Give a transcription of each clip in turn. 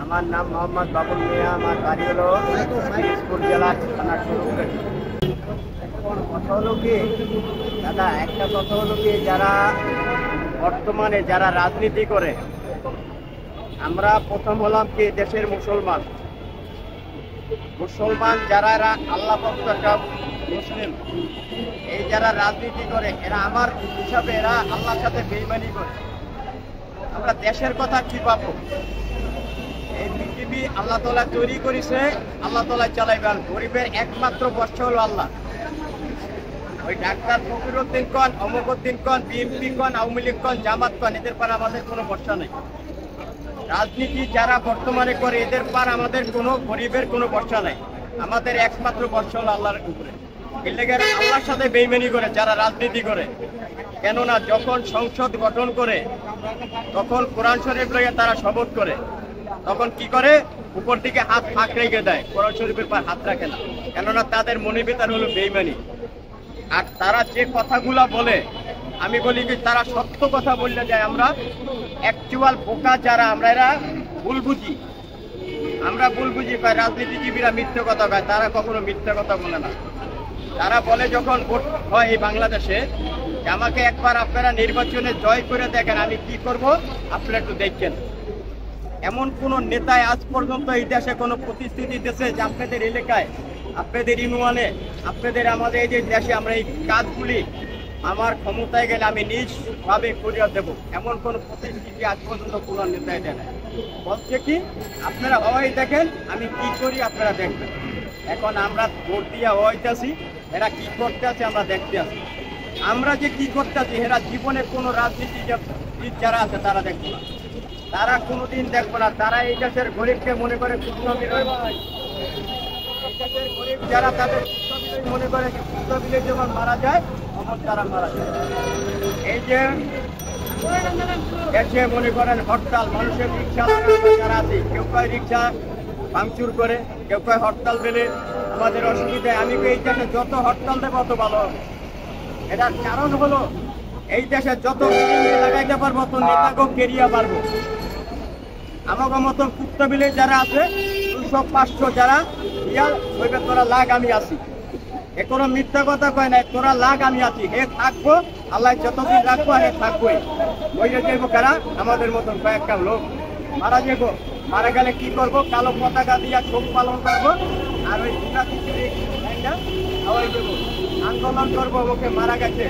আমার নাম মোহাম্মদ বাবুল মিয়া, আমার বাড়ি হলো দিনাজপুর জেলার থানার সুরুকাটি। এখন কথা হলো কি দাদা, একটা কথা হলো কি, যারা বর্তমানে যারা রাজনীতি করে, আমরা প্রথম হলাম কি দেশের মুসলমান যারা আল্লাহ ভক্ত মুসলিম, এই যারা রাজনীতি করে এরা আমার হিসাবে এরা আল্লাহর সাথে বেঈমানি করে। আমরা দেশের কথা কি পাবো? এই পৃথিবী আল্লাহ তাআলা তৈরি করেছে, আল্লাহ তাআলা চালাইবেন। গরিবের একমাত্র বর্ষা হলো আল্লাহ। ওই ডাক্তার ফকিরউদ্দিন কন, অমুকউদ্দিন কন, বিএনপি কন, আওয়ামী লীগ কন, জামাত কন, এদের পার আমাদের কোনো ভরসা নেই। রাজনীতি যারা বর্তমানে করে এদের পার আমাদের কোনো গরিবের কোনো ভরসা নাই। আমাদের একমাত্র ভরসা হলো আল্লাহর উপরে। এলাকার আল্লাহর সাথে বেঈমানি করে যারা রাজনীতি করে। কেননা যখন সংসদ গঠন করে তখন কোরআন শরীফ লইয়া তারা শপথ করে, তখন কি করে উপর দিকে হাত ফাঁক রেখে দেয়, কোরআন শরীফের পর হাত রাখে না। কেননা তাদের মনের ভিতর হলো বেঈমানি। আর তারা যে কথাগুলা বলে, আমি বলি কি তারা সত্য কথা বললে যায়, আমরা অ্যাকচুয়াল বোকা যারা আমরা এরা ভুল বুঝি। আমরা ভুল বুঝি কয় রাজনীতিজীবীরা মিথ্যে কথা কয়, তারা কখনো মিথ্যে কথা বলে না। তারা বলে যখন ভোট হয় এই বাংলাদেশে, আমাকে একবার আপনারা নির্বাচনে জয় করে দেখেন, আমি কি করব আপনারা একটু দেখছেন। এমন কোন নেতায় আজ পর্যন্ত এই দেশে কোনো প্রতিশ্রুতি দিয়েছে যে আপনাদের এলাকায়, আপনাদের ইউনিয়নে, আপনাদের আমাদের এই যে দেশে আমরা এই কাজগুলি আমার ক্ষমতায় গেলে আমি নিজভাবে করিয়া দেব, এমন কোন প্রতিশ্রুতি আজ পর্যন্ত কোন নেতায় দেয় না। বলছে কি আপনারা হওয়াই দেখেন, আমি কি করি আপনারা দেখবেন। এখন আমরা ভোট দিয়া হইতেছি, এরা কি করতে আছে আমরা দেখতে আছি। আমরা যে কি করতে আছি এরা জীবনে কোনো রাজনীতিবিদ যারা আছে তারা দেখবো না, তারা কোনোদিন দেখবো না। তারা এই দেশের গরিবকে মনে করে গরিব যারা তাদের মনে করে কুষ্ঠবিলে যখন মারা যায় তখন তারা মারা যায়। এই যে দেশে মনে করেন হরতাল, মানুষের রিক্সা যারা আছে, কেউ কয় রিক্সা ভাঙচুর করে, কেউ কয় হরতাল দিলে আমাদের অসুবিধায়। আমি এই দেশে যত হরতাল দেবো তত ভালো। এটার কারণ হলো এই দেশে যত লাগাইতে পারবো তত নেতাকেও কেরিয়া পারবো। আমাকে মতন কুত্তবিলে যারা আছে 200-500 যারা ইয়াল হইবে, তোরা লাগ আমি আছি, এ কোনো মিথ্যা কথা কয় নাই, তোরা লাগ আমি আছি, হে থাকবো, আল্লাহ যতদিন রাখবো হে থাকবোই। বইলে যাইবো কারা আমাদের মতন কয়েকটা লোক মারা যাবো। মারা গেলে কি করবো? কালো পতাকা দিয়া শোক পালন করবো, আর ওই আন্দোলন করবো ওকে মারা গেছে।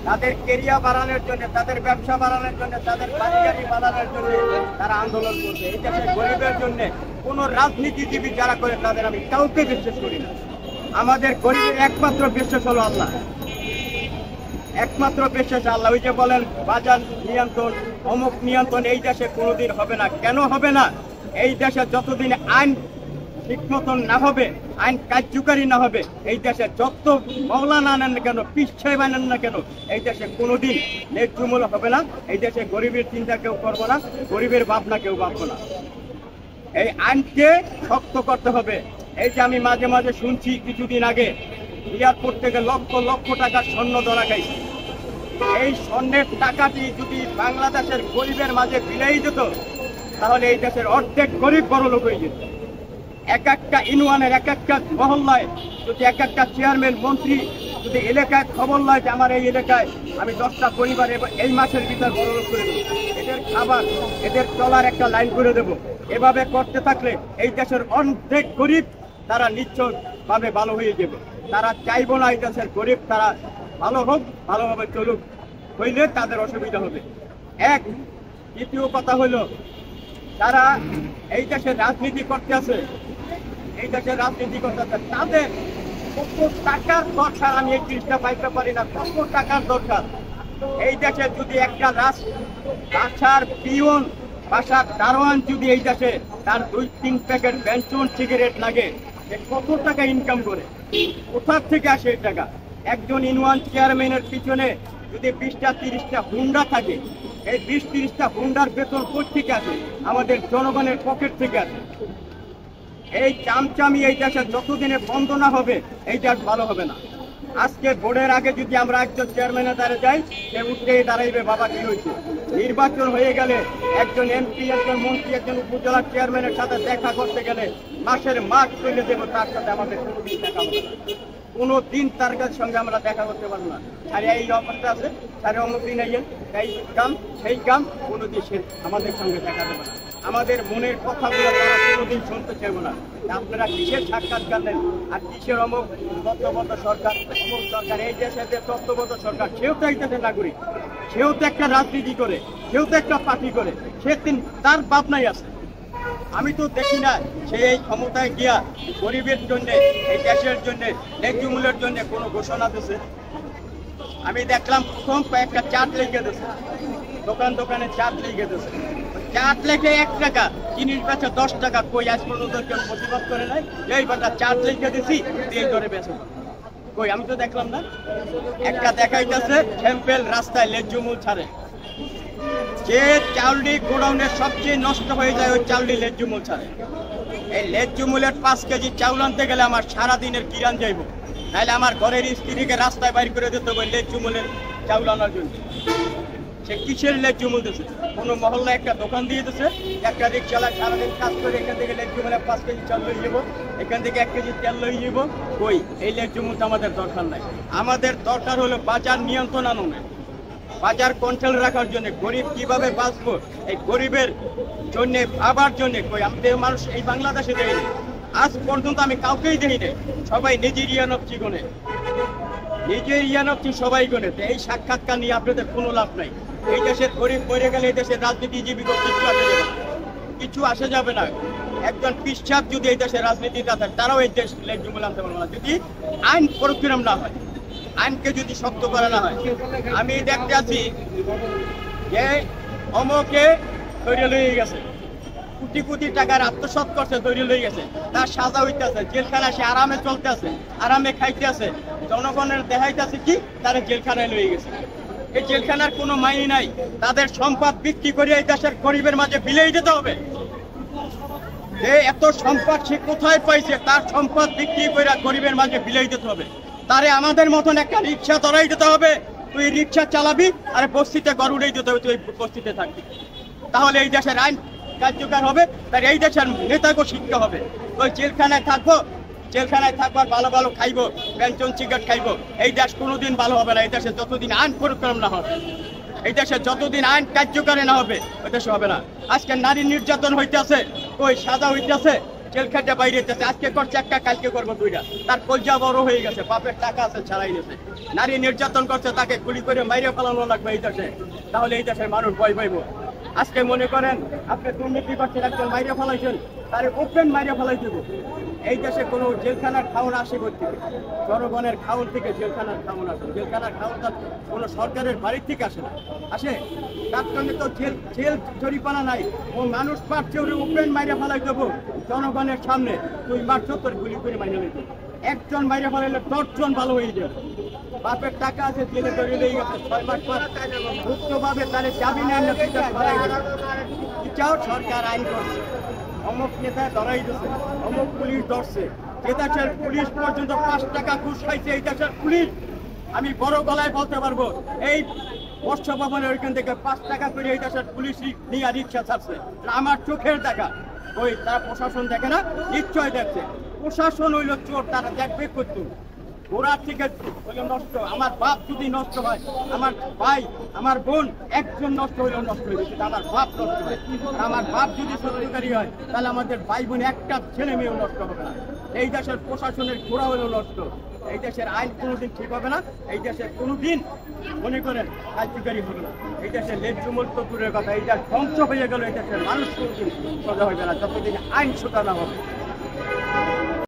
তাদের কেরিয়ার বাড়ানোর জন্য, তাদের ব্যবসা বাড়ানোর জন্য, তাদের বাড়ি বাড়ানোর জন্য তারা আন্দোলন করছে। এই দেশের গরিবের জন্য কোন রাজনীতিজীবী যারা করে তাদের আমি কাউকে বিশ্বাস করি না। আমাদের গরিবের একমাত্র বিশ্বাস হলো আল্লাহ, একমাত্র বিশ্বাস আল্লাহ। ওই যে বলেন বাজার নিয়ন্ত্রণ, অমুক নিয়ন্ত্রণ, এই দেশে কোনোদিন হবে না। কেন হবে না? এই দেশে যতদিন আইন ঠিক মতন না হবে, আইন কার্যকারী না হবে, এই দেশে যত মৌলানা আনেন না কেন, পিছাই বানেন না কেন, এই দেশে কোনোদিন ন্যায্যমূল্য হবে না। এই দেশে গরিবের চিন্তা কেউ করবো না, গরিবের ভাবনা কেউ ভাববো না। এই আইনকে শক্ত করতে হবে। এই যে আমি মাঝে মাঝে শুনছি কিছুদিন আগে এয়ারপোর্ট থেকে লক্ষ লক্ষ টাকার স্বর্ণ ধরা খাইছে। এই স্বর্ণের টাকাটি যদি বাংলাদেশের গরিবের মাঝে বিলাই যেত তাহলে এই দেশের অর্ধেক গরিব বড় লোক হয়ে যেত। এক একটা ইউনিয়নের, এক একটা মহল্লায় যদি এক একটা চেয়ারম্যান, মন্ত্রী যদি এলাকায় খবর লয় যে আমার এই এলাকায় আমি 10টা পরিবার এই মাসের ভিতর বড় লোক করে দেবো, এদের খাবার, এদের চলার একটা লাইন করে দেব, এভাবে করতে থাকলে এই দেশের অর্ধেক গরিব তারা নিশ্চয়ভাবে ভালো হয়ে যাবে। তারা চাইবো না এই দেশের গরিব তারা ভালো হোক, ভালোভাবে চলুক, হইলে তাদের অসুবিধা হবে। এক। দ্বিতীয় কথা হলো যারা এই দেশের রাজনীতি করতে আছে, এই দেশের রাজনীতি করতে আছে, তাদের কত টাকার দরকার আমি এই জিনিসটা পাইতে পারি না। কত টাকার দরকার এই দেশে? যদি একটা বাসার পিয়ন, বাসার দারোয়ান যদি এই দেশে তার 2-3 প্যাকেট বেঞ্চন সিগারেট লাগে, কত টাকা ইনকাম করে, কোথার থেকে আসে এই টাকা? একজন ইউনিয়ন চেয়ারম্যানের পিছনে যদি 20টা-30টা হুন্ডা থাকে, এই 20-30টা হুন্ডার বেতন কোথেকে আসে? আমাদের জনগণের পকেট থেকে আসে। এই চামচামি এই দেশে যতদিনে বন্ধ না হবে এই দেশ ভালো হবে না। আজকে ভোটের আগে যদি আমরা একজন চেয়ারম্যানের দ্বারা যাই, সে উঠে দাঁড়াইবে, বাবা কি হয়েছে, নির্বাচন হয়ে গেলে একজন এমপি, একজন মন্ত্রী, একজন উপজেলা চেয়ারম্যানের সাথে দেখা করতে গেলে মাসের মাস চলে দেবো, তার সাথে আমাদের কোনোদিন দেখা হবে না। কোনোদিন তার কাছে সঙ্গে আমরা দেখা করতে পারবো না। সারে এই অবস্থা আছে, সারে অমুক দিন আইয়েন, এই কাম সেই কাম, কোনোদিন সে আমাদের সঙ্গে দেখা দেবে না। আমাদের মনের কথাগুলো তারা কোনোদিন শুনতে চাইবো না। আপনারা কিসের সাক্ষাৎকার নেন আর কিসের অমুক তত্ত্ববদ্ধ সরকার, অমুক সরকার, এই দেশের যে তত্ত্ববদ্ধ সরকার, সেও তো এই দেশের নাগরিক, সেও তো একটা রাজনীতি করে, সেও তো একটা পার্টি করে, সে তার ভাবনাই আছে। আমি তো দেখি না সে এই ক্ষমতায় গিয়া গরিবের জন্য, এই দেশের জন্য, ন্যায্য মূল্যের জন্য কোনো ঘোষণা দিয়েছে। আমি দেখলাম প্রথম কয়েকটা চার্ট লিখে দিয়েছে, দোকানে চার্ট লিখে দিয়েছে, চার্ট লেখে 1 টাকা, জিনিস বেচে 10 টাকা। কই আজ পর্যন্ত কেউ প্রতিবাদ করে নাই, এই বাটা চার্ট লিখে দিছি এই ধরে বেচে। কই আমি তো দেখলাম না। একটা দেখাইতেছে স্যাম্পেল রাস্তায় ন্যায্য মূল্য ছাড়ে, যে চাউলটি গোডাউনের সবচেয়ে নষ্ট হয়ে যায় ওই চাউলটি ন্যায্য মূল্য ছাড়ে। এই ন্যায্য মূল্যের 5 কেজি চাউল আনতে গেলে আমার সারাদিনের কিরান যাইব, নাহলে আমার ঘরের স্ত্রীকে রাস্তায় বাইর করে দিতে হবে ন্যায্য মূল্যের চাউল আনার জন্য। সে কিসের ন্যায্য মূল্য দিচ্ছে? কোনো মহল্লায় একটা দোকান দিয়ে দিচ্ছে, একটা রিক্সাওয়ালা সারাদিন কাজ করে এখান থেকে ন্যায্য মূল্যে 5 কেজি চাল লই যাব, এখান থেকে 1 কেজি তেল লই যাব। কই এই ন্যায্য মূল্য আমাদের দরকার নাই। আমাদের দরকার হলো বাজার নিয়ন্ত্রণ আনন্দ, বাজার কন্ট্রোল রাখার জন্য। গরিব কিভাবে বাঁচবো, এই গরিবের জন্য ভাবার জন্য কই আমাদের মানুষ এই বাংলাদেশে দেয়নি, আজ পর্যন্ত আমি কাউকেই দেইনি। সবাই নিজের ইয়ানবচি গোনে, নিজের ইয়ানবচি সবাই গোনে। এই সাক্ষাৎকার নিয়ে আপনাদের কোনো লাভ নাই। এই দেশের গরিব মরে গেলে এই দেশের রাজনীতিজীবী কিছু আসে যাবে না। একজন পিসাব যদি এই দেশের রাজনীতিতে থাকে, তারাও এই দেশ ন্যায্য মূল্য আনতে পারবে না যদি আইন প্রক্রিয়াম না হয়, আইনকে যদি শক্ত করা না হয়। আমি দেখতে আছি যে অমকে ধরে লয়ে গেছে, কোটি কোটি টাকার আত্মসাৎ করছে, ধরে লয়ে গেছে, তার সাজা হইতেছে, জেলখানায় সে আরামে চলতেছে, আরামে খাইতেছে, জনগণের দেখাইতেছে কি তারা জেলখানায় লয়ে গেছে। এই জেলখানার কোনো মাইনে নাই, তাদের সম্পদ বিক্রি করে এই দেশের গরিবের মাঝে বিলিয়ে দিতে হবে। যে এত সম্পদ সে কোথায় পাইছে, তার সম্পদ বিক্রি করে গরিবের মাঝে বিলিয়ে দিতে হবে। তারে আমাদের মতন একটা রিক্সা ধরাই দিতে হবে, তুই রিক্সা চালাবি আর বস্তিতে গড় উড়েই দিতে হবে, তুই বস্তিতে থাকবি। তাহলে এই দেশের আইন কার্যকর হবে, তার এই দেশের নেতাকেও শিখতে হবে। ওই জেলখানায় থাকবো, জেলখানায় থাকবার ভালো ভালো খাইবো, পেনশন সিগারেট খাইবো, এই দেশ কোনোদিন ভালো হবে না। এই দেশে যতদিন আইন প্রক্রম না হবে, এই দেশে যতদিন আইন কার্যকরী না হবে, ওই দেশে হবে না। আজকে নারী নির্যাতন হইতেছে, ওই সাজা হইতেছে, জেলখানটা বাইরে যেতেছে, আজকে করছে একটা, কালকে করবো 2টা। তার কলজা বড় হয়ে গেছে, বাপের টাকা আছে ছাড়াই গেছে। নারী নির্যাতন করছে, তাকে গুলি করে মাইরে ফেলানো লাগবে এই দেশে, তাহলে এই দেশের মানুষ ভয় পাইব। আজকে মনে করেন আপনি দুর্নীতি করছেন, একজন মাইরে ফেলাইছেন, তার ওপেন মাইরে ফেলাই দেব। এই দেশে কোনো জেলখানার খাওয়ান আসে করতে, জনগণের খাওয়ান থেকে জেলখানার খাওয়ান আসে। জেলখানার খাওয়ানটা কোনো সরকারের বাড়ির থেকে আসে না, আসে তার জন্য তো জেল জরিপানা নাই। ও মানুষ পাচ্ছে, ওরে ওপেন মাইরে ফেলাই দেবো জনগণের সামনে, তুই মারছো, তোর গুলি করে মাইরে নিতে। একজন মাইরে ফেলাইলে 10 জন ভালো হয়ে যাবে। বাপের টাকা আছে, জেলে ধরে লেগে গেছে, 6 মাস পর মুক্তভাবে তাহলে যাবি না, এটাও সরকার আইন করছে। অমুক নেতা ধরাই দিচ্ছে, অমুক পুলিশ ধরছে, যে দেশের পুলিশ পর্যন্ত 5 টাকা ঘুষ খাইছে এই দেশের পুলিশ। আমি বড় গলায় বলতে পারবো, এই বর্ষ ভবনের ওইখান থেকে 5 টাকা করে এই দেশের পুলিশ নিয়ে রিক্সা ছাড়ছে, আমার চোখের দেখা। ওই তারা প্রশাসন দেখে না, নিশ্চয় দেখছে। প্রশাসন হইল চোর, তারা দেখবে করতো গোড়ার থেকে হইল নষ্ট। আমার বাপ যদি নষ্ট হয়, আমার ভাই, আমার বোন একজন নষ্ট হইলেও নষ্ট হইবে, কিন্তু আমার বাপ নষ্ট হয়। আর আমার বাপ যদি সত্যিকারী হয়, তাহলে আমাদের ভাই বোন একটা ছেলে মেয়েও নষ্ট হবে না। এই দেশের প্রশাসনের গোড়া হইলেও নষ্ট, এই দেশের আইন কোনোদিন ঠিক হবে না, এই দেশে কোনোদিন মনে করেন কার্যকারী হবে না। এই দেশের ন্যায্য মূল্য দূরের কথা, এই দেশ ধ্বংস হয়ে গেল, এই দেশের মানুষ কোনোদিন সোজা হবে না যতদিন আইন সোজা না হবে।